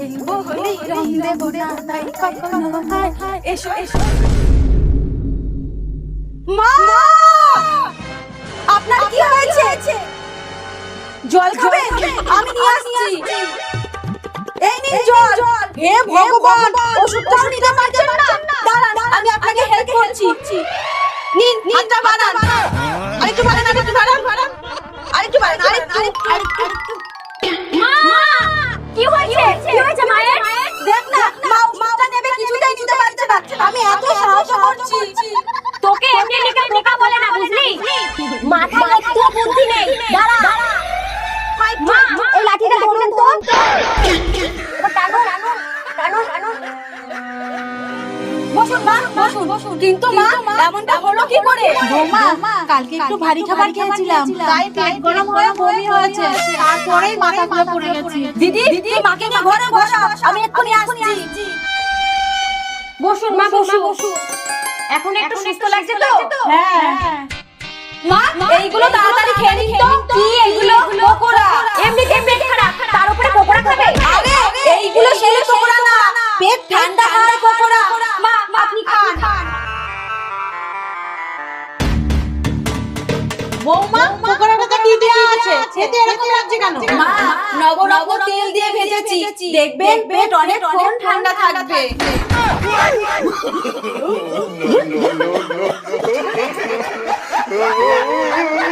খেলবো হোলি রং দেবো না তাই কখনো হায় এসো এসো মা আপনার কি হয়েছে জল খাবেন আমি নিয়ে আসছি এই নিন জল হে ভগবান ওষুধটাও নিতে পারছেন না দাঁড়ান আমি আপনাকে হেল্প করছি নিন হাতটা বাড়ান আরেকটু বাড়ান আরেকটু বাড়ান আরেকটু মা কি হয়েছে মায়ের দেখ না মাটা নেবে কিছুতেই নিতে পারছে না আমি এত সাহায্য করছি তোকে এমনি লিখে বোকা বলে না বুঝলি মাথায় একটু বুদ্ধি নেই দাঁড়া মা এই লাঠিটা ধরুন তো টানো বসুন কিন্তু মা এমনটা হলো কি করে বৌমা কালকে একটু ভারী খাবার খেয়েছিলাম তাই পেট গরম হয়ে বমি হয়েছে তারপরেই মাথা ঘুরে পড়ে গেছি দিদি মাকে নিয়ে ঘরে বসাও আমি এক্ষুনি আসছি বসুন মা বসুন এখন একটু সুস্থ লাগছে তো হ্যাঁ মা এইগুলো তাড়াতাড়ি খেয়ে নিন তো কি এইগুলো পকোড়া এমনি পেট খারাপ তার উপরে পকোড়া খাবে আরে এইগুলো সেই পকোড়া না পেট ঠান্ডা হওয়ার পকোড়া মা আপনি খান বৌমা পকোড়াটাতে কি দেয়া আছে খেতে এরকম লাগছে কেন মা নবরত্ন তেল দিয়ে ভেজেছি দেখবেন পেট অনেকক্ষণ ঠান্ডা থাকবে no, no, no, no.